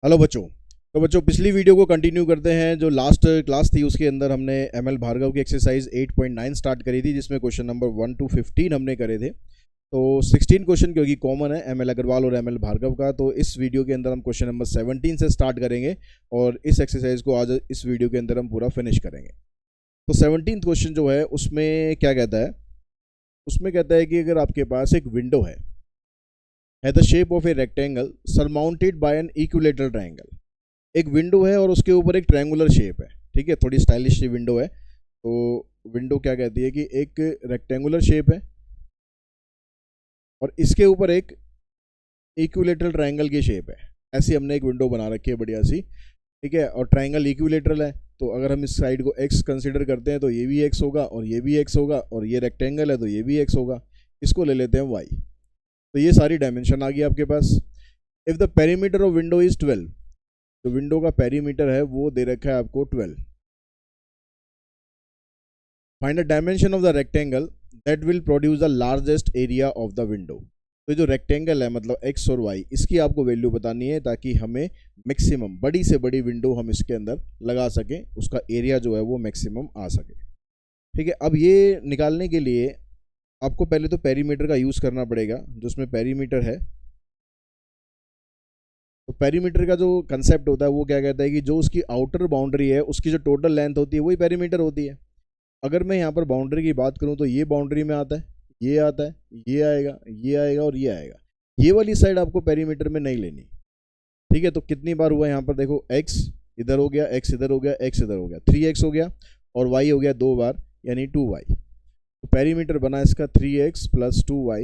Hello बच्चों। तो बच्चों पिछली वीडियो को कंटिन्यू करते हैं। जो लास्ट क्लास थी उसके अंदर हमने एमएल भार्गव की एक्सरसाइज 8.9 स्टार्ट करी थी, जिसमें क्वेश्चन नंबर 1 to 15 हमने करे थे। तो 16 क्वेश्चन क्योंकि कॉमन है एमएल अग्रवाल और एमएल भार्गव का, तो इस वीडियो के अंदर हम क्वेश्चन नंबर 17 से स्टार्ट करेंगे और इस एक्सरसाइज को आज इस वीडियो के अंदर हम पूरा फिनिश करेंगे। तो 17 क्वेश्चन जो है उसमें क्या कहता है, उसमें कहता है कि अगर आपके पास एक विंडो है the shape of a rectangle surmounted bye an equilateral triangle. एक विंडो है और उसके ऊपर एक ट्रायंगुलर शेप है, ठीक है, थोड़ी स्टाइलिश सी विंडो है। तो विंडो क्या कहती है कि एक रेक्टेंगुलर शेप है और इसके ऊपर एक इक्विलेटरल ट्रायंगल की शेप है। ऐसी हमने एक विंडो बना रखी है बढ़िया सी, ठीक है, और ट्रायंगल इक्विलेटरल है। तो अगर हम इस साइड को एक्स कंसिडर करते हैं तो ये भी एक्स होगा और ये भी एक्स होगा, और ये रेक्टेंगल है तो ये भी एक्स होगा। इसको ले लेते हैं वाई। तो ये सारी डायमेंशन आ गई आपके पास। If the perimeter of window is 12, तो विंडो का पेरीमीटर है वो दे रखा है आपको 12। Find the dimension of the rectangle that will produce the largest area of the window. तो जो रेक्टेंगल है मतलब एक्स और वाई, इसकी आपको वैल्यू बतानी है ताकि हमें मैक्सिमम बड़ी से बड़ी विंडो हम इसके अंदर लगा सकें, उसका एरिया जो है वो मैक्सिमम आ सके। ठीक है, अब ये निकालने के लिए आपको पहले तो पेरीमीटर का यूज़ करना पड़ेगा। जो उसमें पेरीमीटर है, तो पेरीमीटर का जो कंसेप्ट होता है वो क्या कहता है कि जो उसकी आउटर बाउंड्री है उसकी जो टोटल लेंथ होती है वही पेरीमीटर होती है। अगर मैं यहाँ पर बाउंड्री की बात करूँ तो ये बाउंड्री में आता है, ये आता है, ये आएगा, ये आएगा और ये आएगा। ये वाली साइड आपको पेरीमीटर में नहीं लेनी, ठीक है। तो कितनी बार हुआ यहाँ पर देखो, एक्स इधर हो गया, एक्स इधर हो गया, एक्स इधर हो गया, 3x हो गया, और y हो गया 2 बार यानी 2y। तो पेरीमीटर बना इसका 3x plus 2y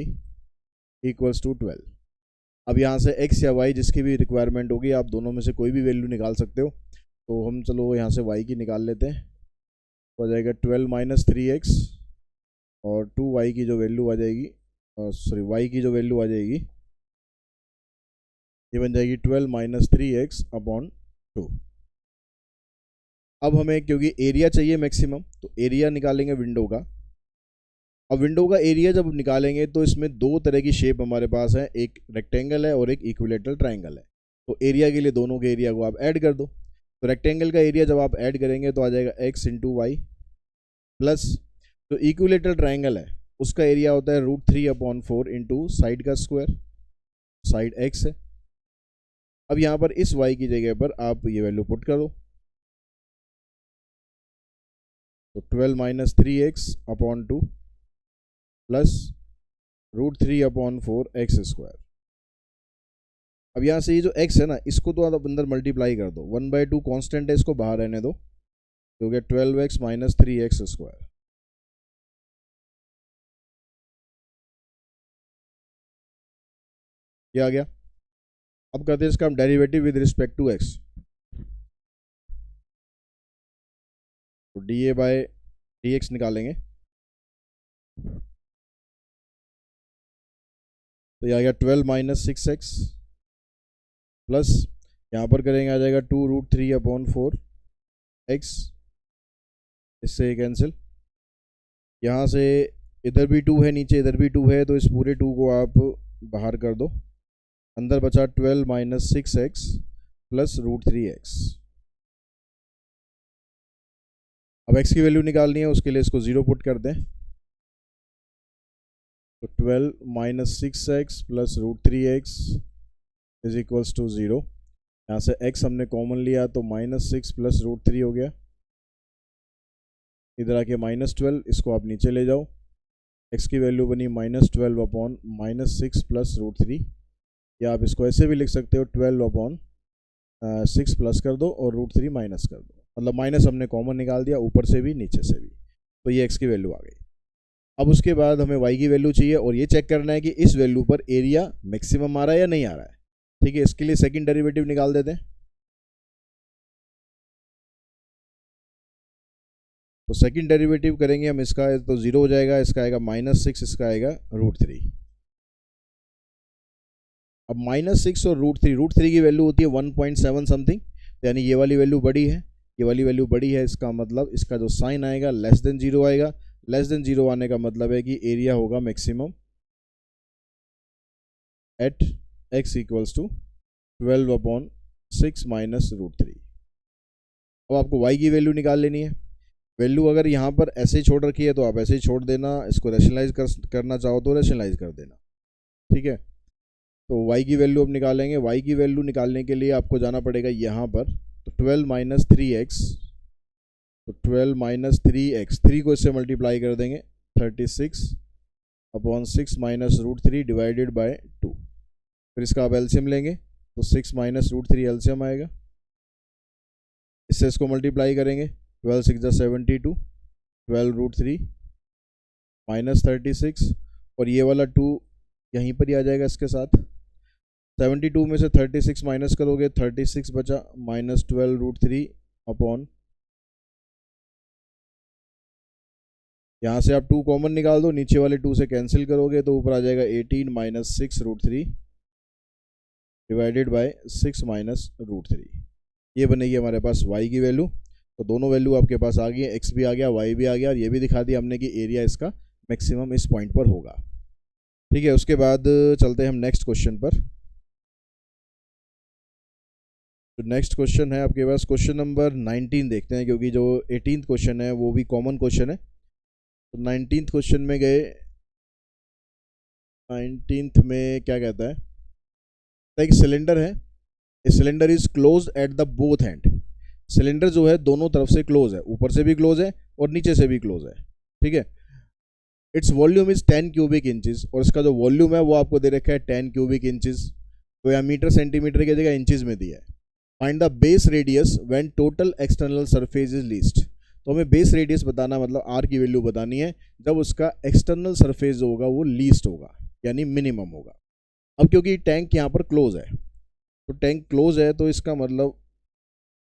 equals to 12। अब यहाँ से x या y जिसकी भी रिक्वायरमेंट होगी आप दोनों में से कोई भी वैल्यू निकाल सकते हो। तो हम चलो यहाँ से y की निकाल लेते हैं। तो आ जाएगा 12 माइनस 3x, और 2y की जो वैल्यू आ जाएगी, सॉरी y की जो वैल्यू आ जाएगी ये बन जाएगी 12 माइनस 3x अपॉन 2। अब हमें क्योंकि एरिया चाहिए मैक्सिमम, तो एरिया निकालेंगे विंडो का। अब विंडो का एरिया जब निकालेंगे तो इसमें दो तरह की शेप हमारे पास है, एक रेक्टेंगल है और एक इक्विलेटरल ट्रायंगल है। तो एरिया के लिए दोनों के एरिया को आप ऐड कर दो। तो रेक्टेंगल का एरिया जब आप ऐड करेंगे तो आ जाएगा x इंटू वाई, प्लस जो इक्विलेटरल ट्रायंगल है उसका एरिया होता है √3/4 इंटू साइड का स्क्वायर, साइड x है। अब यहाँ पर इस y की जगह पर आप ये वैल्यू पुट कर दो। तो 12 minus 3x upon 2 plus √3/4 x square. अब यहाँ से ये जो x है ना, इसको तो आप अंदर मल्टीप्लाई कर दो, 1/2 कांस्टेंट है, इसको बाहर रहने दो, तो हो गया 12x माइनस 3x स्क्वायर। ये आ गया। अब करते हैं इसका हम derivative with respect to x। तो dA बाय dx निकालेंगे, तो ये आ गया 12 माइनस 6x प्लस यहाँ पर करेंगे आ जाएगा 2√3/4 x, इससे ये कैंसिल। यहाँ से इधर भी 2 है, नीचे इधर भी 2 है, तो इस पूरे 2 को आप बाहर कर दो। अंदर बचा 12 माइनस 6x प्लस √3x। अब x की वैल्यू निकालनी है, उसके लिए इसको 0 पुट कर दें। तो 12 minus 6x plus √3x is equals to 0। यहाँ से x हमने कॉमन लिया तो -6 प्लस √3 हो गया, इधर आके -12, इसको आप नीचे ले जाओ। x की वैल्यू बनी -12 अपॉन -6 प्लस √3, या आप इसको ऐसे भी लिख सकते हो 12 अपॉन 6 प्लस कर दो और √3 माइनस कर दो, मतलब माइनस हमने कॉमन निकाल दिया ऊपर से भी नीचे से भी। तो ये x की वैल्यू आ गई। अब उसके बाद हमें y की वैल्यू चाहिए और ये चेक करना है कि इस वैल्यू पर एरिया मैक्सिमम आ रहा है या नहीं आ रहा है, ठीक है। इसके लिए सेकंड डेरिवेटिव निकाल देते हैं। तो सेकंड डेरिवेटिव करेंगे हम इसका, तो 0 हो जाएगा, इसका आएगा -6, इसका आएगा √3। अब -6 और √3 की वैल्यू होती है 1.7 समथिंग, तो यानी ये वाली वैल्यू बड़ी है, ये वाली वैल्यू बड़ी है, इसका मतलब इसका जो साइन आएगा लेस देन 0 आएगा। लेस देन 0 आने का मतलब है कि एरिया होगा maximum at x equals to 12/6। 6 minus root 3। अब आपको y की वैल्यू निकाल लेनी है। वैल्यू अगर यहाँ पर ऐसे ही छोड़ रखी है तो आप ऐसे ही छोड़ देना, इसको रैशनलाइज करना चाहो तो रैशनलाइज कर देना, ठीक है। तो y की वैल्यू अब निकालेंगे। y की वैल्यू निकालने के लिए आपको जाना पड़ेगा यहाँ पर, तो 12 माइनस 3x, तो 12 माइनस 3x, 3 को इससे मल्टीप्लाई कर देंगे, 36 upon 6 minus root 3 divided by 2। फिर इसका आप एलसीएम लेंगे तो 6 माइनस रूट 3 एलसीएम आएगा, इससे इसको मल्टीप्लाई करेंगे, 12 6 72, 12 रूट 3 माइनस 36, और ये वाला 2 यहीं पर ही आ जाएगा इसके साथ। 72 में से 36 माइनस करोगे, 36 बचा, माइनस 12 रूट 3 अपॉन, यहाँ से आप 2 कॉमन निकाल दो, नीचे वाले 2 से कैंसिल करोगे तो ऊपर आ जाएगा 18 minus 6 root 3 divided by 6 minus root 3। ये बनेगी हमारे पास y की वैल्यू। तो दोनों वैल्यू आपके पास आ गई है, x भी आ गया, y भी आ गया, और ये भी दिखा दिया हमने कि एरिया इसका मैक्सिमम इस पॉइंट पर होगा, ठीक है। उसके बाद चलते हैं हम नेक्स्ट क्वेश्चन पर। तो नेक्स्ट क्वेश्चन है आपके पास क्वेश्चन नंबर 19 देखते हैं, क्योंकि जो 18th क्वेश्चन है वो भी कॉमन क्वेश्चन है। तो 19th क्वेश्चन में गए, 19th में क्या कहता है, तो एक सिलेंडर है, cylinder is close at the both and. Cylinder जो है दोनों तरफ से क्लोज है, ऊपर से भी क्लोज है और नीचे से भी क्लोज है, ठीक है। Its volume is 10 cubic inches, और इसका जो वॉल्यूम है वो आपको दे रखा है 10 क्यूबिक इंचेस, तो यहाँ मीटर सेंटीमीटर की जगह इंचेस में दिया है। Find the base radius when total external surface is least. तो हमें बेस रेडियस बताना, मतलब आर की वैल्यू बतानी है जब उसका एक्सटर्नल सरफेस जो होगा वो लीस्ट होगा, यानी मिनिमम होगा। अब क्योंकि टैंक यहाँ पर क्लोज है, तो टैंक क्लोज है तो इसका मतलब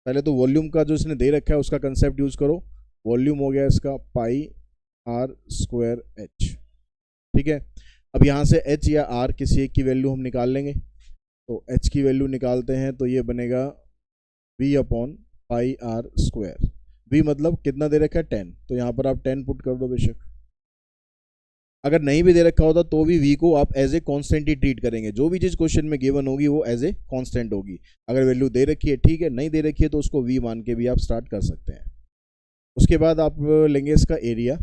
पहले तो वॉल्यूम का जो इसने दे रखा है उसका कंसेप्ट यूज करो। वॉल्यूम हो गया इसका पाई आर स्क्वायर एच, ठीक है। अब यहाँ से एच या आर किसी एक की वैल्यू हम निकाल लेंगे। तो एच की वैल्यू निकालते हैं तो ये बनेगा V upon pi R square. V मतलब कितना दे रखा है 10, तो यहाँ पर आप 10 पुट कर दो बेशक। अगर नहीं भी दे रखा होता तो भी वी को आप एज ए कॉन्स्टेंट ही ट्रीट करेंगे, जो भी चीज़ क्वेश्चन में गिवन होगी वो एज ए कॉन्स्टेंट होगी। अगर वैल्यू दे रखी है ठीक है, नहीं दे रखी है तो उसको वी मान के भी आप स्टार्ट कर सकते हैं। उसके बाद आप लेंगे इसका एरिया।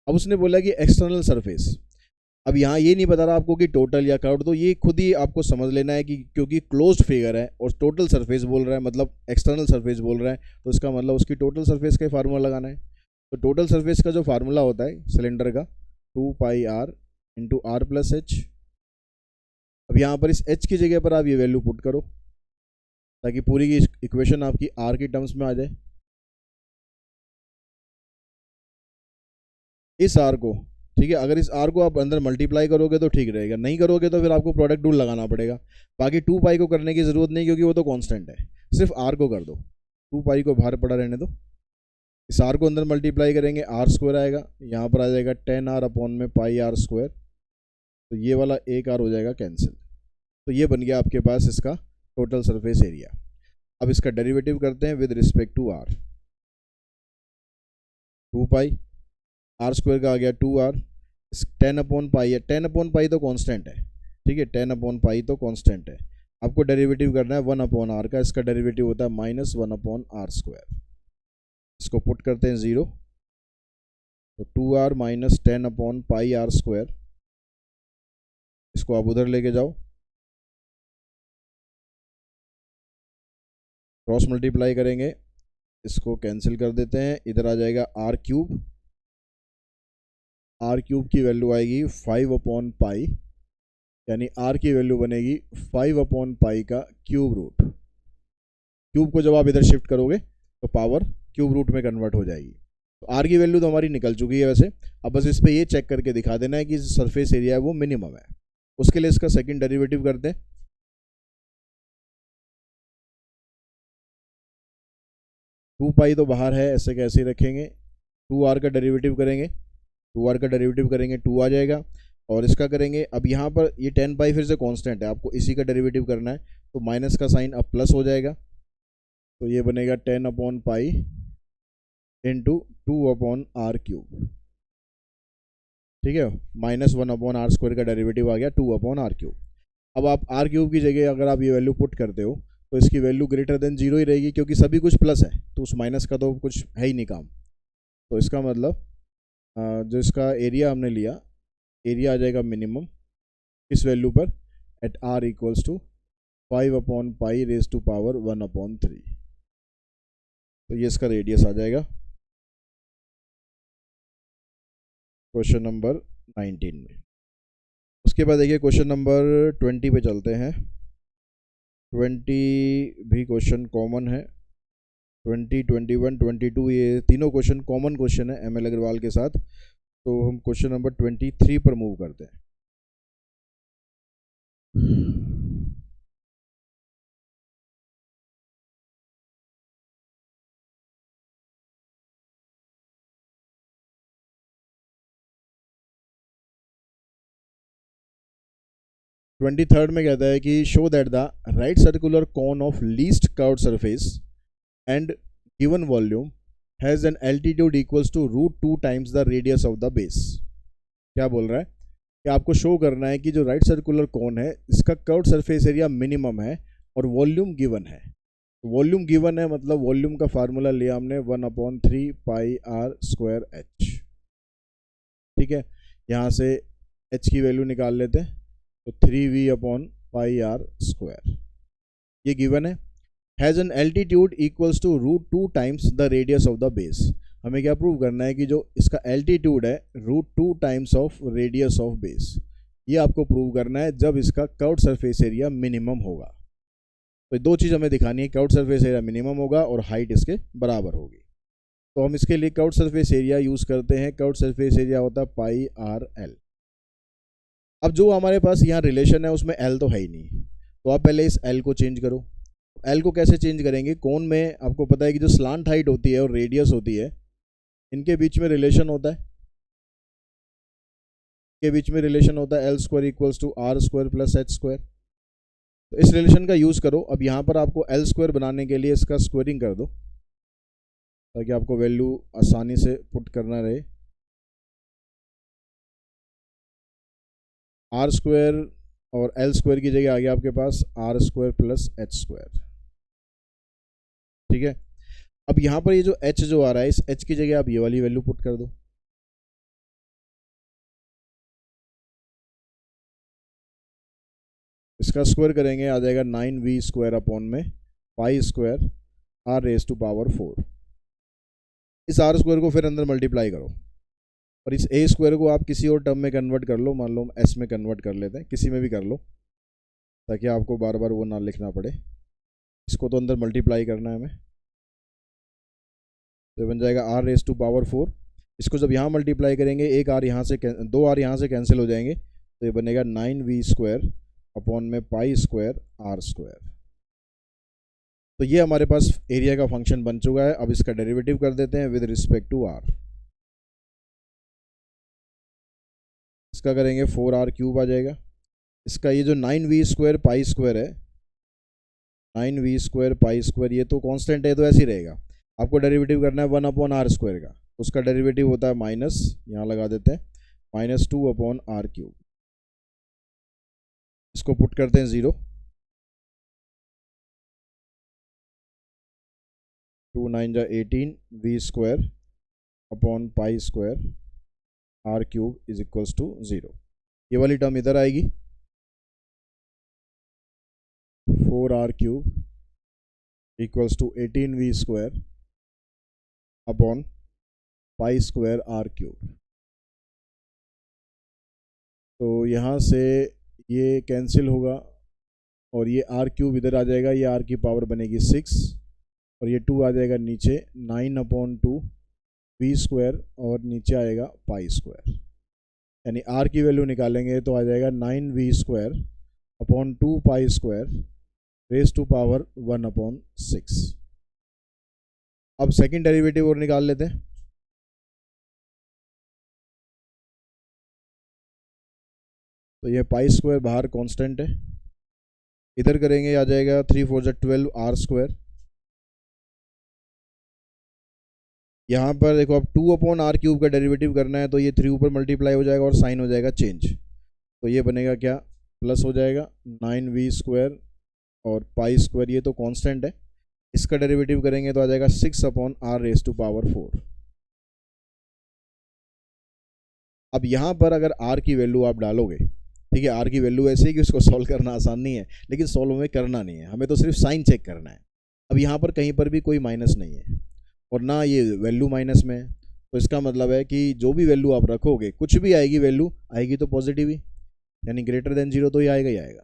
अब उसने बोला कि एक्सटर्नल सरफेस, अब यहाँ ये नहीं बता रहा आपको कि टोटल या कर्व, तो ये खुद ही आपको समझ लेना है कि क्योंकि क्लोज्ड फिगर है और टोटल सरफेस बोल रहा है, मतलब एक्सटर्नल सरफेस बोल रहा है, तो इसका मतलब उसकी टोटल सरफेस का फार्मूला लगाना है। तो टोटल सरफेस का जो फार्मूला होता है सिलेंडर का 2 pi r into r plus h. अब यहाँ पर इस एच की जगह पर आप ये वैल्यू पुट करो ताकि पूरी की इक्वेशन आपकी आर की टर्म्स में आ जाए। इस आर को, ठीक है, अगर इस आर को आप अंदर मल्टीप्लाई करोगे तो ठीक रहेगा, नहीं करोगे तो फिर आपको प्रोडक्ट रूल लगाना पड़ेगा। बाकी 2 पाई को करने की ज़रूरत नहीं क्योंकि वो तो कांस्टेंट है, सिर्फ आर को कर दो, 2 पाई को बाहर पड़ा रहने दो। इस आर को अंदर मल्टीप्लाई करेंगे, आर स्क्वायर आएगा, यहाँ पर आ जाएगा 10 आर अपॉन में पाई आर स्क्वायर, तो ये वाला एक आर हो जाएगा कैंसिल। तो ये बन गया आपके पास इसका टोटल सरफेस एरिया। अब इसका डेरिवेटिव करते हैं with respect to R. 2 pi R square का आ गया 2 आर, 10 अपॉन पाई है, 10 अपॉन पाई तो कांस्टेंट है, ठीक है, 10 अपॉन पाई तो कांस्टेंट है। आपको डेरिवेटिव करना है 1 अपॉन आर का, इसका डेरिवेटिव होता है माइनस 1 अपॉन आर स्क्वायर। इसको पुट करते हैं 0, तो 2 आर minus 10 upon pi R square, इसको आप उधर लेके जाओ, क्रॉस मल्टीप्लाई करेंगे, इसको कैंसिल कर देते हैं, इधर आ जाएगा आर क्यूब। आर क्यूब की वैल्यू आएगी 5 अपॉन पाई, यानी आर की वैल्यू बनेगी 5 अपॉन पाई का क्यूब रूट। क्यूब को जब आप इधर शिफ्ट करोगे तो पावर क्यूब रूट में कन्वर्ट हो जाएगी। तो आर की वैल्यू तो हमारी निकल चुकी है वैसे, अब बस इस पर ये चेक करके दिखा देना है कि सरफेस एरिया है वो मिनिमम है। उसके लिए इसका सेकंड डेरिवेटिव करते हैं। टू पाई तो बाहर है, ऐसे कैसे रखेंगे, 2 आर का डेरिवेटिव करेंगे, 2 आर का डेरिवेटिव करेंगे 2 आ जाएगा, और इसका करेंगे, अब यहाँ पर ये 10 पाई फिर से कांस्टेंट है, आपको इसी का डेरिवेटिव करना है, तो माइनस का साइन अब प्लस हो जाएगा, तो ये बनेगा 10 upon pi into 2 upon R cube, ठीक है, माइनस 1 अपॉन आर स्क्वायर का डेरिवेटिव आ गया 2 अपॉन आर क्यूब। अब आप आर क्यूब की जगह अगर आप ये वैल्यू पुट करते हो तो इसकी वैल्यू ग्रेटर देन 0 ही रहेगी, क्योंकि सभी कुछ प्लस है तो उस माइनस का तो कुछ है ही नहीं काम। तो इसका मतलब जो इसका एरिया हमने लिया, एरिया आ जाएगा मिनिमम किस वैल्यू पर, एट r इक्वल्स टू 5/π⁻1/3। तो ये इसका रेडियस आ जाएगा क्वेश्चन नंबर 19 में। उसके बाद देखिए क्वेश्चन नंबर 20 पे चलते हैं। 20 भी क्वेश्चन कॉमन है, 20, 21, 22 ये तीनों क्वेश्चन कॉमन क्वेश्चन है ML अग्रवाल के साथ। तो हम क्वेश्चन नंबर 23 पर मूव करते हैं। 23rd में कहता है कि show that the right circular cone of least curved surface and given volume has an altitude equals to √2 times the radius of the base. क्या बोल रहा है कि आपको शो करना है कि जो राइट सर्कुलर कोन है इसका कर्व्ड सरफेस एरिया मिनिमम है और वॉल्यूम गिवन है। वॉल्यूम गिवन है मतलब वॉल्यूम का फार्मूला लिया हमने 1/3πr²h। ठीक है, यहाँ से h की वैल्यू निकाल लेते हैं, तो 3v/πr², ये गिवन है। Has an altitude equals to √2 times the radius of the base. हमें क्या प्रूव करना है कि जो इसका एल्टीट्यूड है √2 times of radius of base, ये आपको प्रूव करना है जब इसका कर्व्ड सरफेस एरिया मिनिमम होगा। तो दो चीज़ हमें दिखानी है, कर्व्ड सरफेस एरिया मिनिमम होगा और हाइट इसके बराबर होगी। तो हम इसके लिए कर्व्ड सरफेस एरिया यूज़ करते हैं। कर्व्ड सरफेस एरिया होता है πrl। अब जो हमारे पास यहाँ रिलेशन है उसमें l तो है ही नहीं, तो आप पहले इस l को चेंज करो। l को कैसे चेंज करेंगे, कोन में आपको पता है कि जो स्लांट हाइट होती है और रेडियस होती है, इनके बीच में रिलेशन होता है, के बीच में रिलेशन होता है l² equals to r² + h²। तो इस रिलेशन का यूज़ करो। अब यहाँ पर आपको l² बनाने के लिए इसका स्क्वायरिंग कर दो ताकि आपको वैल्यू आसानी से पुट करना रहे। r² और l² की जगह आ गया आपके पास r² + h²। ठीक है, अब यहाँ पर ये जो h जो आ रहा है, इस h की जगह आप ये वाली वैल्यू पुट कर दो। इसका स्क्वायर करेंगे आ जाएगा 9v² r⁴। इस r² को फिर अंदर मल्टीप्लाई करो और इस a² को आप किसी और टर्म में कन्वर्ट कर लो, मान लो हम s में कन्वर्ट कर लेते हैं, किसी में भी कर लो ताकि आपको बार बार वो ना लिखना पड़े। इसको तो अंदर मल्टीप्लाई करना है हमें, तो बन जाएगा r⁴। इसको जब यहाँ मल्टीप्लाई करेंगे एक r यहाँ से, 2 r यहाँ से कैंसिल हो जाएंगे, तो ये बनेगा 9v² में π²r²। तो ये हमारे पास एरिया का फंक्शन बन चुका है। अब इसका डेरिवेटिव कर देते हैं विद रिस्पेक्ट टू r। इसका करेंगे 4r³ आ जाएगा। इसका ये जो 9v² π² है, 9v² π², ये तो कांस्टेंट है तो ऐसे ही रहेगा। आपको डेरिवेटिव करना है 1/r² का, उसका डेरिवेटिव होता है माइनस, यहाँ लगा देते हैं -2/r³। इसको पुट करते हैं 0, 2 9 जा 18 v² π² r³ is equals to 0। ये वाली टर्म इधर आएगी, 4r³ equals to 18v² π² r³। तो यहाँ से ये कैंसिल होगा और ये r³ इधर आ जाएगा, ये r की पावर बनेगी 6 और ये 2 आ जाएगा नीचे, 9/2 v² और नीचे आएगा π²। यानी r की वैल्यू निकालेंगे तो आ जाएगा 9v² 2 π² ⁴ अब सेकंड डेरिवेटिव और निकाल लेते हैं। तो ये π² बाहर कांस्टेंट है, इधर करेंगे आ जाएगा 3 4 12 r²। यहाँ पर देखो अब 2/r³ का डेरिवेटिव करना है तो ये 3 ऊपर मल्टीप्लाई हो जाएगा और साइन हो जाएगा चेंज, तो ये बनेगा क्या, प्लस हो जाएगा 9v² और पाई स्क्वायर ये तो कांस्टेंट है, इसका डेरिवेटिव करेंगे तो आ जाएगा 6/r⁴। अब यहाँ पर अगर r की वैल्यू आप डालोगे, ठीक है, r की वैल्यू ऐसे है कि उसको सॉल्व करना आसान नहीं है, लेकिन सॉल्व हमें करना नहीं है, हमें तो सिर्फ साइन चेक करना है। अब यहाँ पर कहीं पर भी कोई माइनस नहीं है और ना ये वैल्यू माइनस में है, तो इसका मतलब है कि जो भी वैल्यू आप रखोगे, कुछ भी आएगी वैल्यू, आएगी तो पॉजिटिव ही, यानी ग्रेटर देन 0 तो ये आएगा ही आएगा।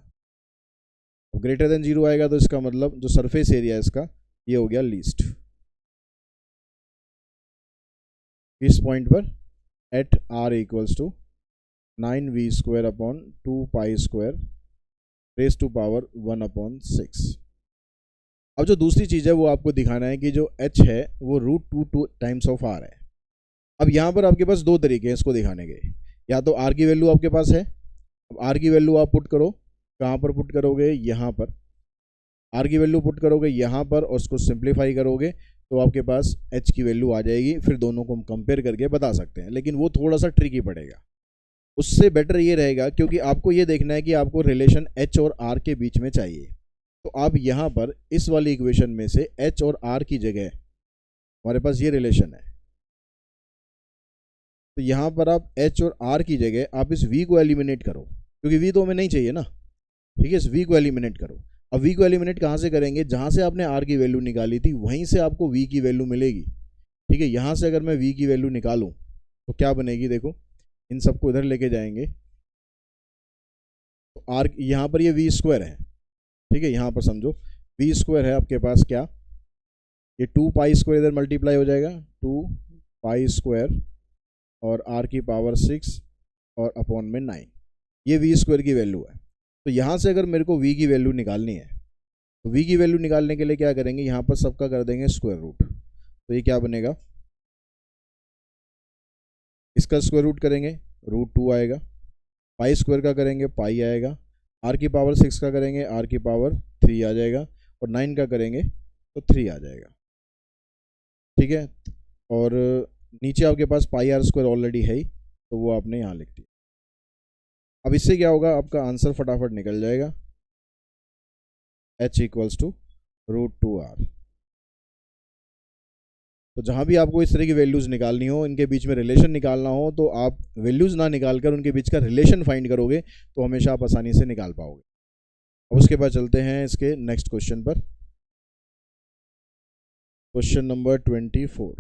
ग्रेटर देन 0 आएगा तो इसका मतलब जो सरफेस एरिया है इसका ये हो गया लीस्ट। इस पॉइंट पर eight r equals to 9v²/2π² 1/6। अब जो दूसरी चीज़ है वो आपको दिखाना है कि जो h है वो √2 टाइम्स ऑफ r है। अब यहाँ पर आपके पास दो तरीके हैं इसको दिखाने के, या तो r की वैल्यू आपके पास है, अब r की वैल्यू आप पुट करो, कहाँ पर पुट करोगे, यहाँ पर r की वैल्यू पुट करोगे यहाँ पर और उसको सिंप्लीफाई करोगे तो आपके पास h की वैल्यू आ जाएगी, फिर दोनों को हम कंपेयर करके बता सकते हैं, लेकिन वो थोड़ा सा ट्रिकी पड़ेगा। उससे बेटर ये रहेगा, क्योंकि आपको ये देखना है कि आपको रिलेशन h और r के बीच में चाहिए, तो आप यहाँ पर इस वाली इक्वेशन में से h और r की जगह हमारे पास ये रिलेशन है, तो यहाँ पर आप h और r की जगह आप इस v को एलिमिनेट करो, क्योंकि v तो हमें नहीं चाहिए ना, ठीक है, इस v को एलिमिनेट करो। अब v को एलिमिनेट कहाँ से करेंगे, जहाँ से आपने r की वैल्यू निकाली थी वहीं से आपको v की वैल्यू मिलेगी, ठीक है। यहाँ से अगर मैं v की वैल्यू निकालूँ तो क्या बनेगी, देखो इन सबको इधर लेके जाएंगे तो r यहाँ पर ये v² है, ठीक है, यहाँ पर समझो v² है आपके पास, क्या ये 2π² इधर मल्टीप्लाई हो जाएगा, 2π² और r⁴ और अपॉन में 9, ये v² की वैल्यू है। तो यहाँ से अगर मेरे को v की वैल्यू निकालनी है तो v की वैल्यू निकालने के लिए क्या करेंगे, यहाँ पर सबका कर देंगे स्क्वायर रूट, तो ये क्या बनेगा, इसका स्क्वायर रूट करेंगे √2 आएगा, π² का करेंगे पाई आएगा, r⁴ का करेंगे r⁴ आ जाएगा, और 9 का करेंगे तो 3 आ जाएगा, ठीक है। और नीचे आपके पास πr² ऑलरेडी है ही, तो वो आपने यहाँ लिख दिया। अब इससे क्या होगा, आपका आंसर फटाफट निकल जाएगा, h इक्वल्स टू √2r। तो जहाँ भी आपको इस तरह की वैल्यूज़ निकालनी हो, इनके बीच में रिलेशन निकालना हो, तो आप वैल्यूज़ ना निकाल कर उनके बीच का रिलेशन फाइंड करोगे तो हमेशा आप आसानी से निकाल पाओगे। अब उसके बाद चलते हैं इसके नेक्स्ट क्वेश्चन पर, क्वेश्चन नंबर 24।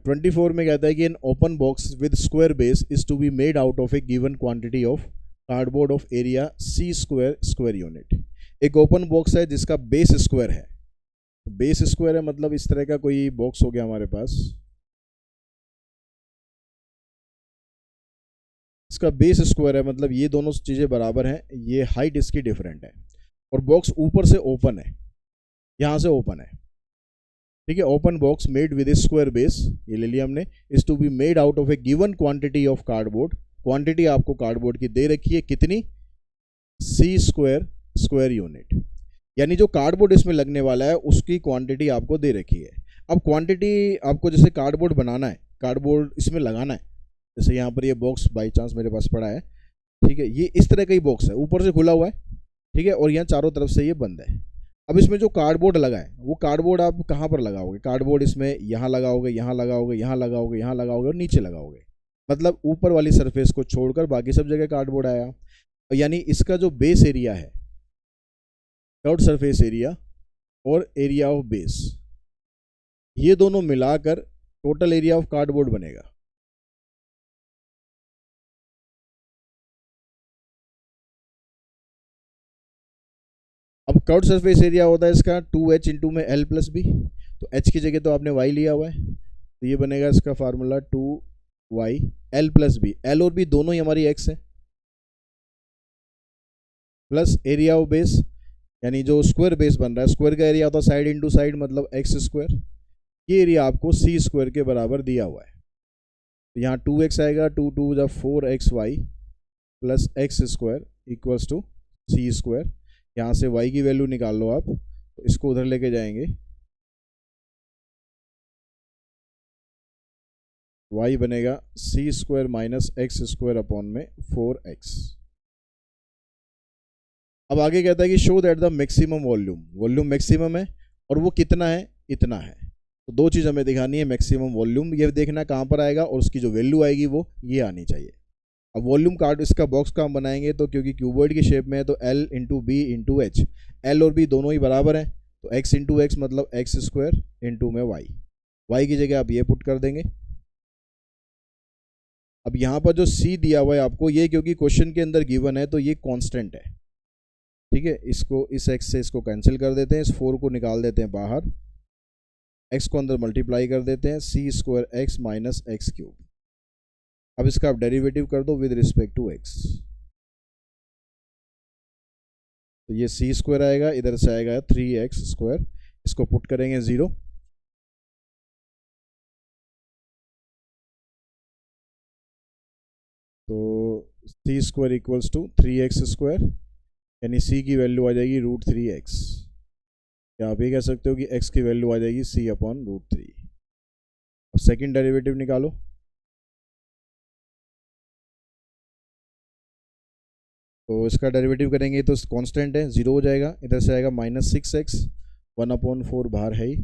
24 में कहता है कि an open box with square base is to be made out of a given quantity of cardboard of area c² square unit. एक ओपन बॉक्स है जिसका बेस स्क्वायर है, बेस स्क्वायर है मतलब इस तरह का कोई बॉक्स हो गया हमारे पास, इसका बेस स्क्वायर है मतलब ये दोनों चीज़ें बराबर हैं, ये हाइट इसकी डिफरेंट है, और बॉक्स ऊपर से ओपन है, यहाँ से ओपन है, ठीक है। Open box made with square base, ये ले लिया हमने, is to be made out of a given quantity of cardboard. Quantity आपको कार्डबोर्ड की दे रखी है, कितनी, c² स्क्वायर यूनिट, यानी जो कार्डबोर्ड इसमें लगने वाला है उसकी क्वांटिटी आपको दे रखी है। अब क्वांटिटी आपको जैसे कार्डबोर्ड बनाना है, कार्डबोर्ड इसमें लगाना है, जैसे यहाँ पर ये बॉक्स बाई चांस मेरे पास पड़ा है, ठीक है, ये इस तरह का ही बॉक्स है, ऊपर से खुला हुआ है, ठीक है, और यहाँ चारों तरफ से ये बंद है। अब इसमें जो कार्डबोर्ड लगा है वो कार्डबोर्ड आप कहाँ पर लगाओगे, कार्डबोर्ड इसमें यहाँ लगाओगे, यहाँ लगाओगे, यहाँ लगाओगे, यहाँ लगाओगे और नीचे लगाओगे, मतलब ऊपर वाली सरफेस को छोड़कर बाकी सब जगह कार्डबोर्ड आया। यानी इसका जो बेस एरिया है, कर्व्ड सरफेस एरिया और एरिया ऑफ बेस, ये दोनों मिलाकर टोटल एरिया ऑफ कार्डबोर्ड बनेगा। अब कर्व्ड सरफेस एरिया होता है इसका 2h इंटू में l प्लस बी, तो h की जगह तो आपने y लिया हुआ है, तो ये बनेगा इसका formula 2y l plus B, l और b दोनों ही हमारी x है, प्लस एरिया ऑफ बेस, यानी जो स्क्वायर बेस बन रहा है, स्क्वायर का एरिया होता है साइड इंटू साइड मतलब x², ये एरिया आपको c² के बराबर दिया हुआ है, तो यहाँ 2x आएगा, 2 2 जब 4xy plus x² equals to c²। यहाँ से y की वैल्यू निकाल लो आप, तो इसको उधर लेके जाएंगे, y बनेगा c² माइनस x² अपॉन में 4x, अब आगे कहता है कि show that the maximum volume, volume maximum है और वो कितना है, इतना है। तो दो चीज़ हमें दिखानी है, मैक्सिमम वॉल्यूम ये देखना कहाँ पर आएगा और उसकी जो वैल्यू आएगी वो ये आनी चाहिए। अब वॉल्यूम कार्ड इसका बॉक्स का हम बनाएंगे तो क्योंकि क्यूबॉइड की शेप में है तो L into B into H, L और बी दोनों ही बराबर हैं तो x इंटू एक्स मतलब एक्स स्क्वायर इंटू में y की जगह आप ये पुट कर देंगे। अब यहाँ पर जो c दिया हुआ है आपको, ये क्योंकि क्वेश्चन के अंदर गिवन है तो ये कांस्टेंट है, ठीक है। इसको इस x से इसको कैंसिल कर देते हैं, इस 4 को निकाल देते हैं बाहर, x को अंदर मल्टीप्लाई कर देते हैं, c square x minus x cube. अब इसका आप डेरिवेटिव कर दो विद रिस्पेक्ट टू x, तो ये c स्क्वायर आएगा, इधर से आएगा 3x स्क्वायर, इसको पुट करेंगे 0, तो c square equals to 3x square, यानी c की वैल्यू आ जाएगी √3x, या आप ये कह सकते हो कि x की वैल्यू आ जाएगी c अपॉन √3। अब सेकंड डेरिवेटिव निकालो, तो इसका डेरिवेटिव करेंगे तो कांस्टेंट है 0 हो जाएगा, इधर से आएगा -6x, 1/4 बाहर है ही।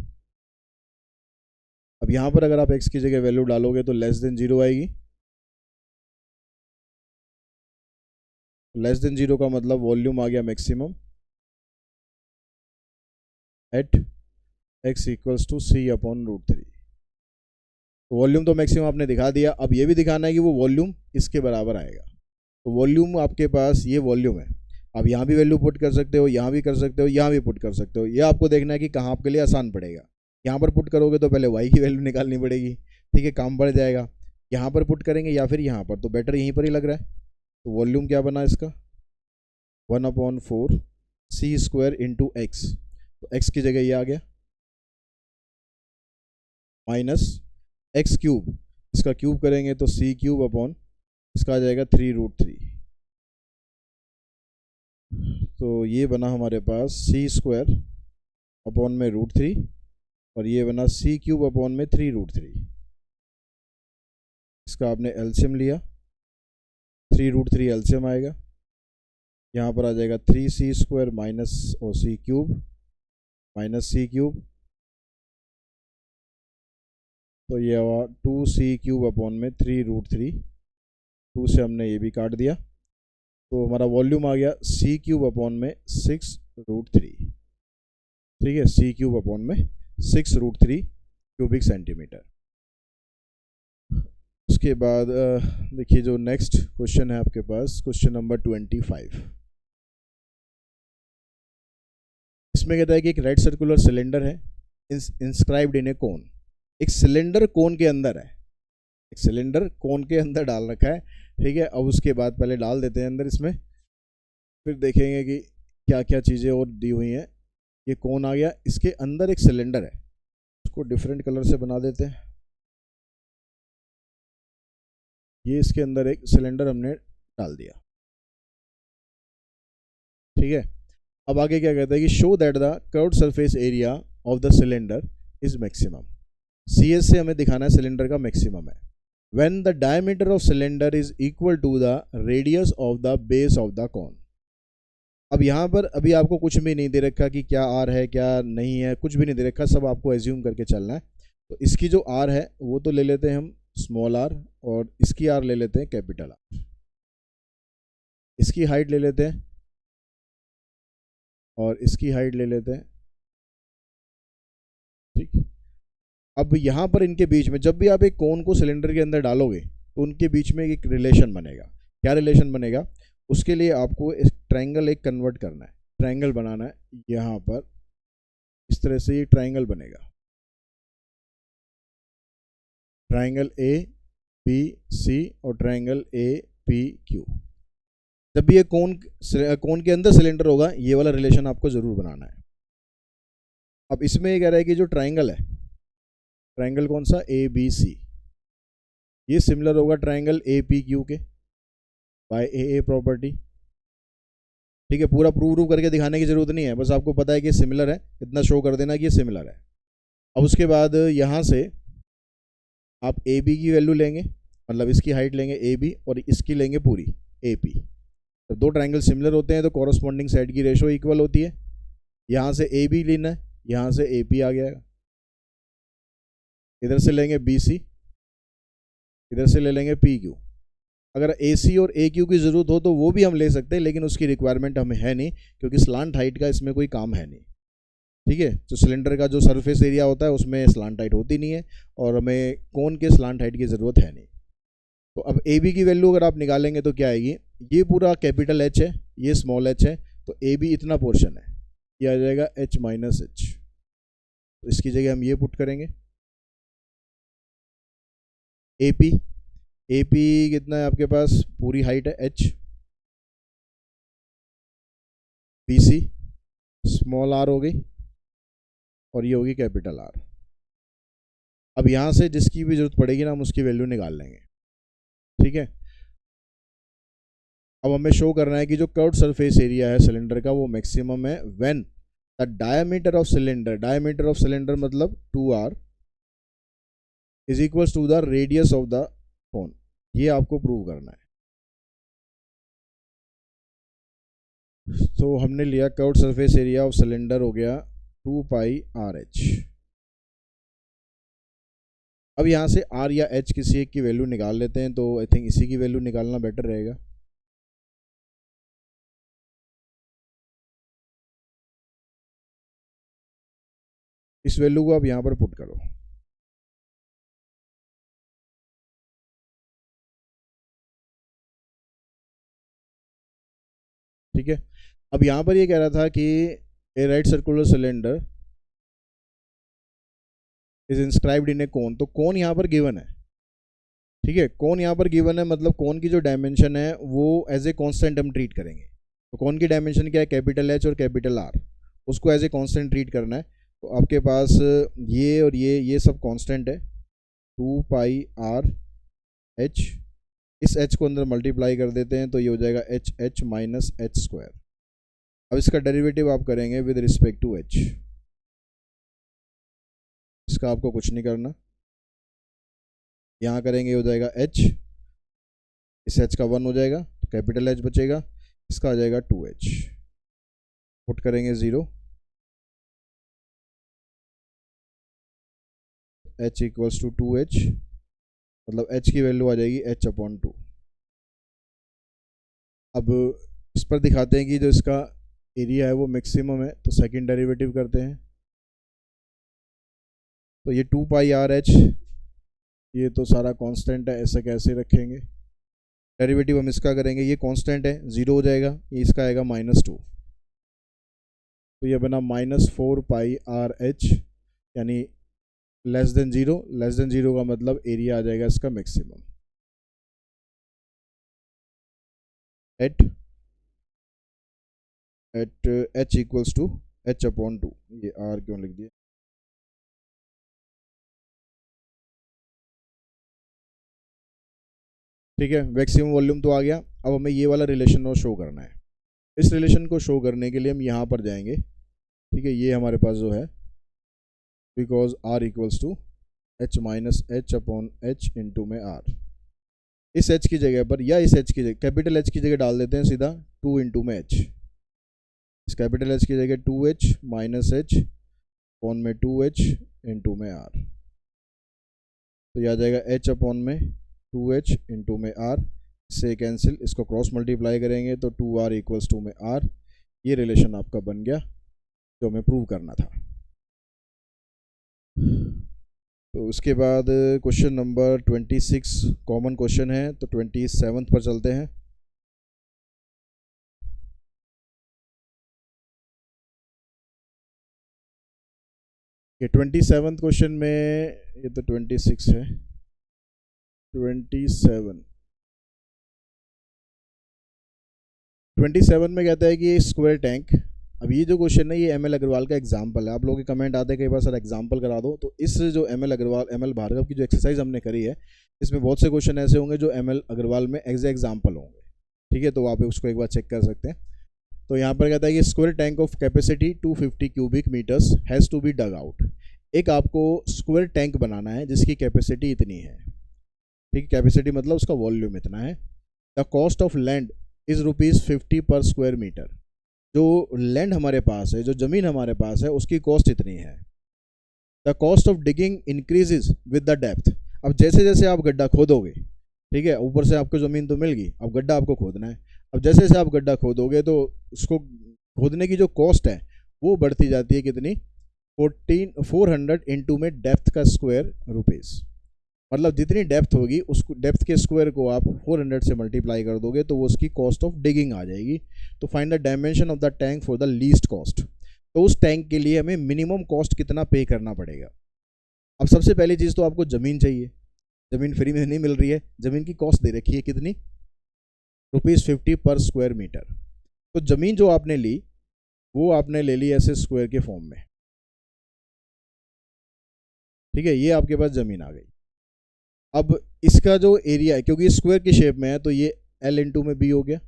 अब यहाँ पर अगर आप x की जगह वैल्यू डालोगे तो लेस देन 0 आएगी, लेस देन 0 का मतलब वॉल्यूम आ गया maximum at x equals to c upon √3। तो वॉल्यूम तो मैक्सिमम आपने दिखा दिया, अब ये भी दिखाना है कि वो वॉल्यूम इसके बराबर आएगा। तो वॉल्यूम आपके पास ये वॉल्यूम है, आप यहाँ भी वैल्यू पुट कर सकते हो, यहाँ भी कर सकते हो, यहाँ भी पुट कर सकते हो, ये आपको देखना है कि कहाँ आपके लिए आसान पड़ेगा। यहाँ पर पुट करोगे तो पहले y की वैल्यू निकालनी पड़ेगी, ठीक है, काम बढ़ जाएगा। यहाँ पर पुट करेंगे या फिर यहाँ पर, तो बेटर यहीं पर ही लग रहा है। तो वॉल्यूम क्या बना इसका 1/4 c स्क्वायर इंटू एक्स, तो x की जगह ये आ गया माइनस एक्स क्यूब, इसका क्यूब करेंगे तो c क्यूब अपॉन इसका आ जाएगा 3√3। तो ये बना हमारे पास c स्क्वायर अपॉन में √3 और ये बना c क्यूब अपॉन में 3√3। इसका आपने एलसीएम लिया, 3√3 एलसीएम आएगा, यहाँ पर आ जाएगा 3c स्क्वायर माइनस और c cube minus c cube, तो ये हुआ 2c क्यूब अपॉन में 3√3, 2 से हमने ये भी काट दिया, तो हमारा वॉल्यूम आ गया c क्यूब अपॉन में 6√3, ठीक है, c क्यूब अपॉन में 6√3 क्यूबिक सेंटीमीटर। उसके बाद देखिए जो नेक्स्ट क्वेश्चन है आपके पास, क्वेश्चन नंबर 25। इसमें कहता है कि एक रेड सर्कुलर सिलेंडर है इंस्क्राइब्ड इन ए कोन, एक सिलेंडर कोन के अंदर है, एक सिलेंडर कोन के अंदर डाल रखा है, ठीक है। अब उसके बाद पहले डाल देते हैं अंदर इसमें, फिर देखेंगे कि क्या क्या चीज़ें और दी हुई हैं। ये कोन आ गया, इसके अंदर एक सिलेंडर है, उसको डिफरेंट कलर से बना देते हैं। ये इसके अंदर एक सिलेंडर हमने डाल दिया, ठीक है। अब आगे क्या कहता है कि show that the curved surface area of the cylinder is maximum, CS से हमें दिखाना है सिलेंडर का मैक्सिमम है। When the diameter of cylinder is equal to the radius of the base of the cone। अब यहाँ पर अभी आपको कुछ भी नहीं दे रखा कि क्या R है क्या नहीं है, कुछ भी नहीं दे रखा, सब आपको एज्यूम करके चलना है। तो इसकी जो R है वो तो ले लेते हैं हम स्मॉल r, और इसकी R ले लेते हैं कैपिटल R, इसकी हाइट ले लेते हैं और इसकी हाइट ले लेते हैं, ठीक। अब यहाँ पर इनके बीच में जब भी आप एक कोन को सिलेंडर के अंदर डालोगे तो उनके बीच में एक रिलेशन बनेगा। क्या रिलेशन बनेगा, उसके लिए आपको एक ट्रायंगल एक कन्वर्ट करना है, ट्रायंगल बनाना है। यहाँ पर इस तरह से ये ट्रायंगल बनेगा, ट्रायंगल ABC और ट्रायंगल APQ। जब भी ये कोन के अंदर सिलेंडर होगा ये वाला रिलेशन आपको जरूर बनाना है। अब इसमें ये कह रहा है कि जो ट्रायंगल है, ट्रायंगल कौन सा, ABC, ये सिमिलर होगा ट्रायंगल APQ के बाय AA प्रॉपर्टी, ठीक है। पूरा प्रूव करके दिखाने की जरूरत नहीं है, बस आपको पता है कि सिमिलर है, इतना शो कर देना कि ये सिमिलर है। अब उसके बाद यहाँ से आप AB की वैल्यू लेंगे, मतलब इसकी हाइट लेंगे AB और इसकी लेंगे पूरी AP, तो दो ट्रायंगल सिमिलर होते हैं तो कॉरस्पॉन्डिंग साइड की रेशो इक्वल होती है। यहाँ से ए बी लेना है, यहाँ से ए पी आ गया, इधर से लेंगे बी सी, इधर से ले लेंगे पी क्यू। अगर ए सी और ए क्यू की ज़रूरत हो तो वो भी हम ले सकते हैं, लेकिन उसकी रिक्वायरमेंट हमें है नहीं, क्योंकि स्लांट हाइट का इसमें कोई काम है नहीं। ठीक है, तो सिलेंडर का जो सरफेस एरिया होता है उसमें स्लांट हाइट होती नहीं है, और हमें कोन के स्लांट हाइट की ज़रूरत है नहीं। तो अब ए बी की वैल्यू अगर आप निकालेंगे तो क्या आएगी, ये पूरा कैपिटल एच है, ये स्मॉल एच है, तो ए बी इतना पोर्शन है, ये आ जाएगा एच माइनस एच। तो इसकी जगह हम ये पुट करेंगे। ए पी कितना है आपके पास, पूरी हाइट है H, B C small R हो गई, और ये होगी कैपिटल आर। अब यहाँ से जिसकी भी जरूरत पड़ेगी ना हम उसकी वैल्यू निकाल लेंगे। ठीक है, अब हमें शो करना है कि जो कर्व्ड सरफेस एरिया है सिलेंडर का वो मैक्सिमम है when the diameter of cylinder, diameter of cylinder मतलब 2r is equals to the radius of the cone. ये आपको प्रूव करना है। तो हमने लिया curved surface area of cylinder हो गया 2 पाई आर एच। अब यहाँ से r या h किसी एक की वैल्यू निकाल लेते हैं, तो आई थिंक इसी की वैल्यू निकालना बेटर रहेगा। इस वैल्यू को आप यहाँ पर पुट करो। ठीक है, अब यहाँ पर ये कह रहा था कि a right circular cylinder is inscribed in a cone, तो कोन यहाँ पर गिवन है। ठीक है, कोन यहाँ पर गिवन है, मतलब कोन की जो डायमेंशन है वो एज ए कांस्टेंट हम ट्रीट करेंगे। तो कोन की डायमेंशन क्या है, कैपिटल एच और कैपिटल आर, उसको एज ए कांस्टेंट ट्रीट करना है। तो आपके पास ये और ये सब कांस्टेंट है, 2 पाई आर एच, इस एच को अंदर मल्टीप्लाई कर देते हैं तो ये हो जाएगा H H minus H square. अब इसका डेरिवेटिव आप करेंगे विद रिस्पेक्ट टू एच, इसका आपको कुछ नहीं करना, यहाँ करेंगे हो जाएगा एच, इस एच का 1 हो जाएगा तो कैपिटल एच बचेगा, इसका आ जाएगा 2h, पुट करेंगे 0, h इक्वल्स टू 2h, मतलब h की वैल्यू आ जाएगी h/2। अब इस पर दिखाते हैं कि जो इसका एरिया है वो मैक्सिमम है, तो सेकंड डेरिवेटिव करते हैं। तो ये 2 पाई आर एच, ये तो सारा कांस्टेंट है, ऐसे कैसे रखेंगे, डेरिवेटिव हम इसका करेंगे, ये कांस्टेंट है 0 हो जाएगा, ये इसका आएगा -2, तो ये बना -4 पाई आर एच, यानी लेस देन 0, लेस देन 0 का मतलब एरिया आ जाएगा इसका maximum at h equals to h/2। ये r क्यों लिख दिया, ठीक है, मैक्सिमम वॉल्यूम तो आ गया। अब हमें ये वाला रिलेशन शो करना है। इस रिलेशन को शो करने के लिए हम यहाँ पर जाएंगे। ठीक है, ये हमारे पास जो है because r equals to h minus h/h into में r, इस h की जगह पर या इस h की जगह कैपिटल H की जगह डाल देते हैं सीधा 2 इंटू में h, इस कैपिटल H की जगह 2h माइनस h अपॉन में 2h इंटू में r, तो यह आ जाएगा h/में 2h इंटू में r, इससे कैंसिल, इसको क्रॉस मल्टीप्लाई करेंगे तो 2r इक्वल्स टू में r। ये रिलेशन आपका बन गया जो हमें प्रूव करना था। तो उसके बाद क्वेश्चन नंबर 26 कॉमन क्वेश्चन है, तो 27 पर चलते हैं। ये 27 क्वेश्चन में, ये तो 26 है, 27 में कहता है कि स्क्वायर टैंक। अब ये जो क्वेश्चन है ये ML अग्रवाल का एग्जाम्पल है। आप लोगों के कमेंट आते हैं कई बार सर एग्जाम्पल करा दो, तो इस जो ML भार्गव की जो एक्सरसाइज हमने करी है इसमें बहुत से क्वेश्चन ऐसे होंगे जो ML अग्रवाल में एग्जाम्पल होंगे। ठीक है, तो आप उसको एक बार चेक कर सकते हैं। तो यहाँ पर कहता है कि square tank of capacity 250 cubic metres has to be dug out. एक आपको स्क्वायर टैंक बनाना है जिसकी कैपेसिटी इतनी है। ठीक है, कैपेसिटी मतलब उसका वॉल्यूम इतना है। The cost of land is ₹50 पर स्क्वायर मीटर। जो लैंड हमारे पास है, जो ज़मीन हमारे पास है, उसकी कॉस्ट इतनी है। The cost of digging increases with the depth. अब जैसे जैसे आप गड्ढा खोदोगे, ठीक है, ऊपर से आपको ज़मीन तो मिल गई, अब गड्ढा आपको खोदना है। अब जैसे जैसे आप गड्ढा खोदोगे तो उसको खोदने की जो कॉस्ट है वो बढ़ती जाती है, कितनी, 400 इंटू में डेप्थ का स्क्वायर रुपीज़। मतलब जितनी डेप्थ होगी उसको, डेप्थ के स्क्वायर को आप 400 से मल्टीप्लाई कर दोगे तो वो उसकी कॉस्ट ऑफ डिगिंग आ जाएगी। तो find the dimension of the tank for the least cost. तो उस टैंक के लिए हमें मिनिमम कॉस्ट कितना पे करना पड़ेगा। अब सबसे पहली चीज़ तो आपको ज़मीन चाहिए, ज़मीन फ्री में नहीं मिल रही है, ज़मीन की कॉस्ट दे रखी है कितनी, ₹50 पर स्क्वायर मीटर। तो ज़मीन जो आपने ली वो आपने ले ली ऐसे स्क्वायर के फॉर्म में, ठीक है, ये आपके पास ज़मीन आ गई। अब इसका जो एरिया है, क्योंकि स्क्वायर की शेप में है तो ये L इंटू में B हो गया,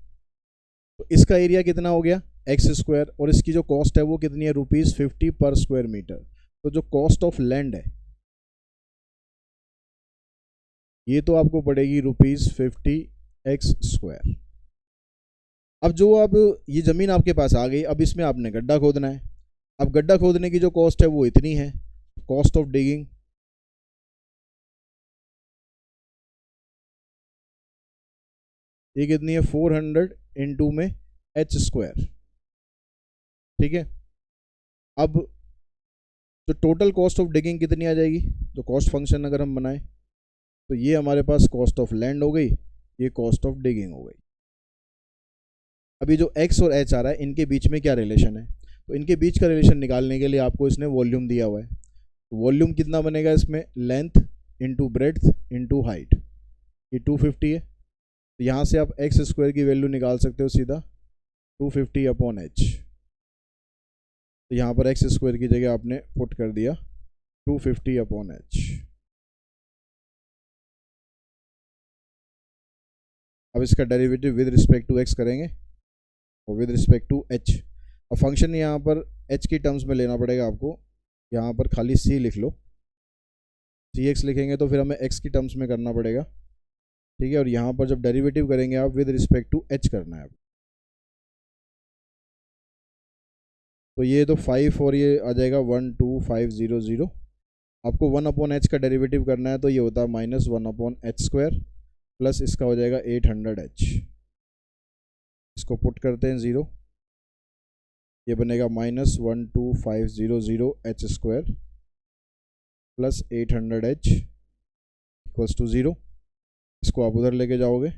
तो इसका एरिया कितना हो गया, एक्स स्क्वायर, और इसकी जो कॉस्ट है वो कितनी है, ₹50 पर स्क्वायर मीटर। तो जो कॉस्ट ऑफ लैंड है ये तो आपको पड़ेगी ₹50 एक्स स्क्वायर। अब ये ज़मीन आपके पास आ गई, अब इसमें आपने गड्ढा खोदना है। अब गड्ढा खोदने की जो कॉस्ट है वो इतनी है, कॉस्ट ऑफ डिगिंग, ये कितनी है, 400 इंटू में एच स्क्वायर, ठीक है। अब तो टोटल कॉस्ट ऑफ डिगिंग कितनी आ जाएगी, तो कॉस्ट फंक्शन अगर हम बनाएं तो ये हमारे पास कॉस्ट ऑफ लैंड हो गई, ये कॉस्ट ऑफ डिगिंग हो गई। अभी जो एक्स और एच आ रहा है इनके बीच में क्या रिलेशन है, तो इनके बीच का रिलेशन निकालने के लिए आपको इसने वॉल्यूम दिया हुआ है। तो वॉल्यूम कितना बनेगा इसमें, length into breadth into height, ये 250 है। तो यहाँ से आप एक्स स्क्वायर की वैल्यू निकाल सकते हो सीधा, 250 अपॉन एच। तो यहाँ पर एक्स स्क्वायर की जगह आपने पुट कर दिया 250 अपॉन एच। अब इसका derivative with respect to X करेंगे और विद रिस्पेक्ट टू एच। अब फंक्शन यहाँ पर एच की टर्म्स में लेना पड़ेगा आपको, यहाँ पर खाली सी लिख लो, सी एक्स लिखेंगे तो फिर हमें एक्स की टर्म्स में करना पड़ेगा, ठीक है। और यहाँ पर जब डेरिवेटिव करेंगे आप विद रिस्पेक्ट टू एच करना है। तो ये तो 5 और ये आ जाएगा 12500। आपको 1 अपॉन एच का डेरिवेटिव करना है तो ये होता है -1 अपॉन एच स्क्वायर, प्लस इसका हो जाएगा 800 एच। इसको पुट करते हैं 0, ये बनेगा -12500 H square plus 800 H equals to 0। इसको आप उधर लेके जाओगे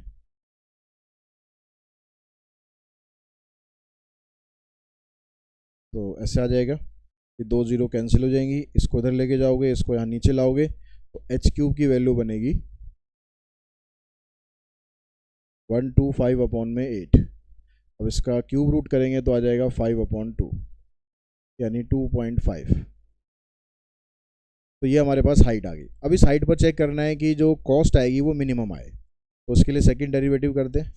तो ऐसे आ जाएगा, ये 2 0 कैंसिल हो जाएंगी। इसको उधर लेके जाओगे, इसको यहाँ नीचे लाओगे तो एच क्यूब की वैल्यू बनेगी 125 अपॉन में 8। अब इसका क्यूब रूट करेंगे तो आ जाएगा 5 अपॉन 2 यानी 2.5। तो ये हमारे पास हाइट आ गई। अब इस हाइट पर चेक करना है कि जो कॉस्ट आएगी वो मिनिमम आए, तो उसके लिए सेकंड डेरिवेटिव करते हैं।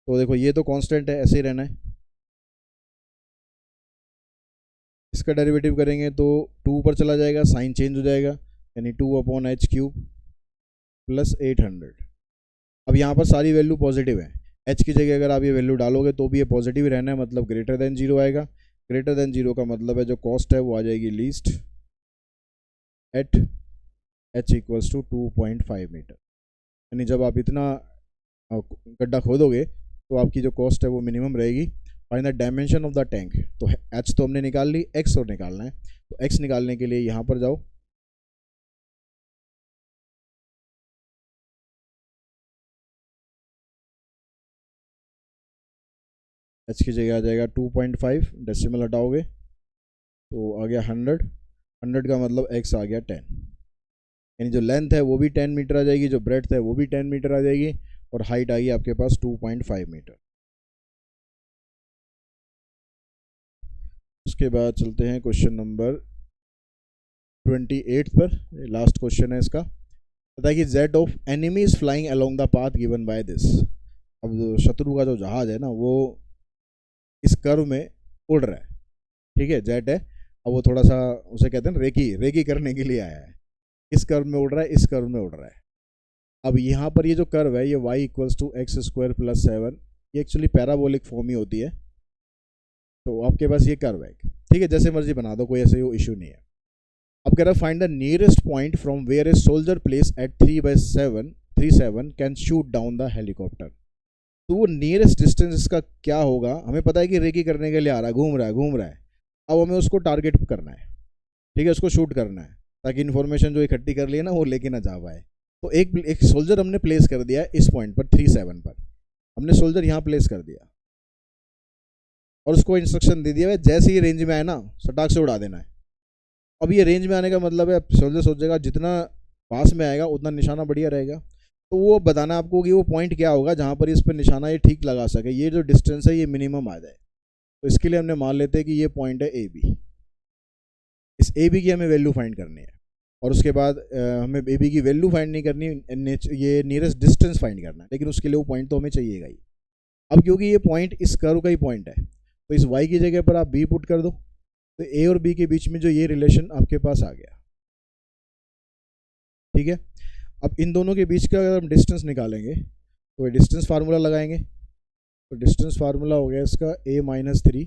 तो देखो ये तो कांस्टेंट है, ऐसे ही रहना है। इसका डेरिवेटिव करेंगे तो 2 पर चला जाएगा, साइन चेंज हो जाएगा, यानी 2 अपॉन एच क्यूब प्लस 800। अब यहाँ पर सारी वैल्यू पॉजिटिव है, एच की जगह अगर आप ये वैल्यू डालोगे तो भी ये पॉजिटिव रहना है, मतलब ग्रेटर देन 0 आएगा। ग्रेटर देन 0 का मतलब है जो कॉस्ट है वो आ जाएगी least at H equals to 2.5 metre. यानी जब आप इतना गड्ढा खोदोगे तो आपकी जो कॉस्ट है वो मिनिमम रहेगी। Find the dimension of the tank, तो एच तो हमने निकाल ली, एक्स और निकालना है। तो एक्स निकालने के लिए यहाँ पर जाओ, एच की जगह आ जाएगा 2.5, डेसिमल हटाओगे तो आ गया 100। 100 का मतलब एक्स आ गया 10, यानी जो लेंथ है वो भी 10 मीटर आ जाएगी, जो ब्रेड्थ है वो भी 10 मीटर आ जाएगी, और हाइट आ गई आपके पास 2.5 मीटर। उसके बाद चलते हैं क्वेश्चन नंबर 28 पर, लास्ट क्वेश्चन है इसका। पता है कि Z of enemy is flying along the path given by this. अब शत्रु का जो जहाज है ना वो इस कर्व में उड़ रहा है, ठीक है, जेट है। अब वो थोड़ा सा उसे कहते हैं रेकी रेकी करने के लिए आया है, इस कर्व में उड़ रहा है, इस कर्व में उड़ रहा है। अब यहाँ पर ये जो कर्व है ये y equals to X square plus 7, ये एक्चुअली पैराबोलिक फॉर्म ही होती है। तो आपके पास ये कर्व है, ठीक है, जैसे मर्जी बना दो, कोई ऐसे इशू नहीं है। अब कह रहा find the nearest point from where a soldier placed at 3/7 can shoot down the helicopter. तो वो नियरेस्ट डिस्टेंस इसका क्या होगा, हमें पता है कि रेकी करने के लिए आ रहा है, घूम रहा है। अब हमें उसको टारगेट करना है, ठीक है, उसको शूट करना है, ताकि इन्फॉर्मेशन जो इकट्ठी कर ली है ना वो लेके ना जा पाए। तो एक सोल्जर हमने प्लेस कर दिया इस पॉइंट पर 3/7 पर, हमने सोल्जर यहाँ प्लेस कर दिया और उसको इंस्ट्रक्शन दे दिया है जैसे ही रेंज में आए ना सटाक से उड़ा देना है। अब ये रेंज में आने का मतलब है सोल्जर सोचेगा जितना पास में आएगा उतना निशाना बढ़िया रहेगा। तो वो बताना आपको कि वो पॉइंट क्या होगा जहाँ पर इस पर निशाना ये ठीक लगा सके, ये जो डिस्टेंस है ये मिनिमम आ जाए। तो इसके लिए हमने मान लेते हैं कि ये पॉइंट है ए बी। इस ए बी की हमें वैल्यू फाइंड करनी है और उसके बाद हमें ए बी की वैल्यू फाइंड नहीं करनी, ये नियरेस्ट डिस्टेंस फाइंड करना है, लेकिन उसके लिए वो पॉइंट तो हमें चाहिएगा ही। अब क्योंकि ये पॉइंट इस कर्व का ही पॉइंट है तो इस y की जगह पर आप b पुट कर दो, तो a और b के बीच में जो ये रिलेशन आपके पास आ गया, ठीक है। अब इन दोनों के बीच का अगर हम डिस्टेंस निकालेंगे तो डिस्टेंस फार्मूला लगाएंगे, तो डिस्टेंस फार्मूला हो गया इसका a-3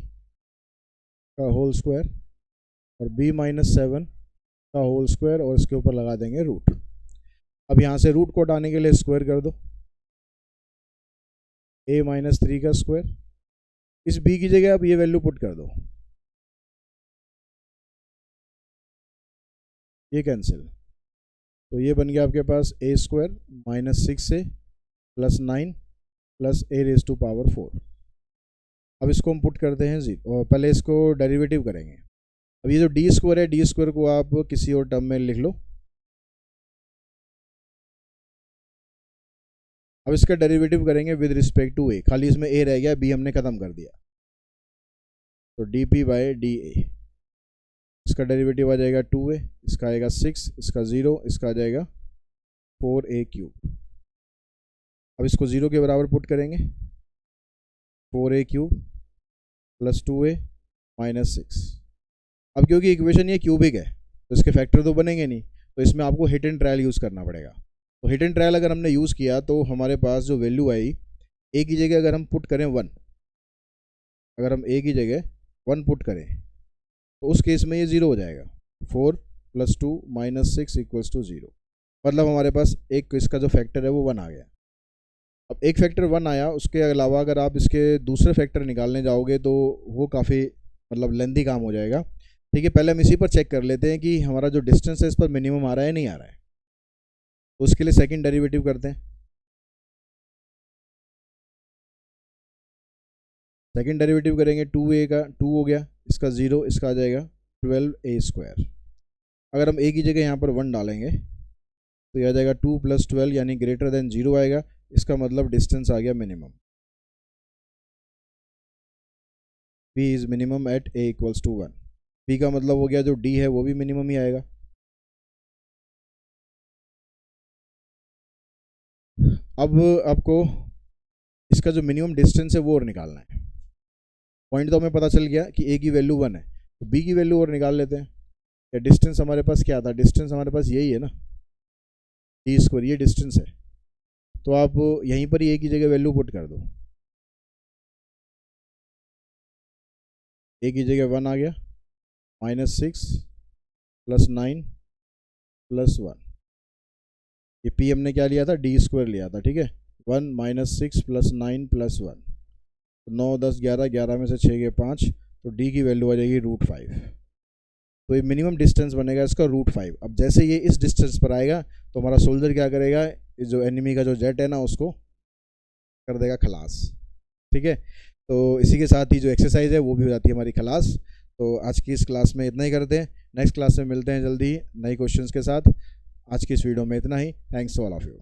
का होल स्क्वायर और b-7 का होल स्क्वायर और इसके ऊपर लगा देंगे रूट। अब यहाँ से रूट को हटाने के लिए स्क्वायर कर दो, a-3 का स्क्वायर, इस b की जगह आप ये वैल्यू पुट कर दो, ये कैंसिल, तो ये बन गया आपके पास a² -6a + 9 + a⁴। अब इसको हम पुट करते हैं 0 और पहले इसको डेरिवेटिव करेंगे। अब ये जो d² है, d² को आप किसी और टर्म में लिख लो। अब इसका डेरिवेटिव करेंगे विद रिस्पेक्ट टू a, खाली इसमें a रह गया, b हमने ख़त्म कर दिया, तो dp/dA, इसका डेरिवेटिव आ जाएगा 2a, इसका आएगा 6, इसका 0, इसका आ जाएगा 4a³। अब इसको 0 के बराबर पुट करेंगे, 4a³ + 2a - 6। अब क्योंकि इक्वेशन ये क्यूबिक है तो इसके फैक्टर तो बनेंगे नहीं, तो इसमें आपको हिट एंड ट्रायल यूज़ करना पड़ेगा। तो हिट एंड ट्रायल अगर हमने यूज़ किया तो हमारे पास जो वैल्यू आई a की जगह अगर हम पुट करें 1, अगर हम a की जगह 1 पुट करें तो उस केस में ये 0 हो जाएगा, 4 + 2 - 6 = 0। मतलब हमारे पास एक इसका जो फैक्टर है वो 1 आ गया। अब एक फैक्टर 1 आया, उसके अलावा अगर आप इसके दूसरे फैक्टर निकालने जाओगे तो वो काफ़ी मतलब लेंदी काम हो जाएगा, ठीक है। पहले हम इसी पर चेक कर लेते हैं कि हमारा जो डिस्टेंस है इस पर मिनिमम आ रहा है नहीं आ रहा है। तो उसके लिए सेकंड डेरिवेटिव करते हैं। सेकंड डेरिवेटिव करेंगे 2a का 2 हो गया, इसका 0, इसका आ जाएगा 12a²। अगर हम a की जगह यहाँ पर 1 डालेंगे तो यह आ जाएगा 2 + 12 यानी ग्रेटर देन 0 आएगा, इसका मतलब डिस्टेंस आ गया minimum. b is minimum at a = 1। b का मतलब हो गया जो d है वो भी मिनिमम ही आएगा। अब आपको इसका जो मिनिमम डिस्टेंस है वो और निकालना है। पॉइंट तो हमें पता चल गया कि a की वैल्यू 1 है, तो b की वैल्यू और निकाल लेते हैं। या डिस्टेंस हमारे पास क्या था, डिस्टेंस हमारे पास यही है ना, d², ये डिस्टेंस है। तो आप यहीं पर ही a की जगह वैल्यू पुट कर दो, a की जगह 1 आ गया, -6 + 9 + 1। ये p हमने क्या लिया था, d² लिया था, ठीक है। 1 - 6 + 9 + 1, 9 10 11, 11 में से 6 गए 5, तो d की वैल्यू आ जाएगी √5। तो ये मिनिमम डिस्टेंस बनेगा इसका √5। अब जैसे ये इस डिस्टेंस पर आएगा तो हमारा सोल्जर क्या करेगा, जो एनिमी का जो जेट है ना उसको कर देगा खलास, ठीक है। तो इसी के साथ ही जो एक्सरसाइज है वो भी हो जाती है हमारी खलास। तो आज की इस क्लास में इतना ही करते हैं, नेक्स्ट क्लास में मिलते हैं जल्दी ही नए क्वेश्चंस के साथ। आज की इस वीडियो में इतना ही। Thanks to all of you.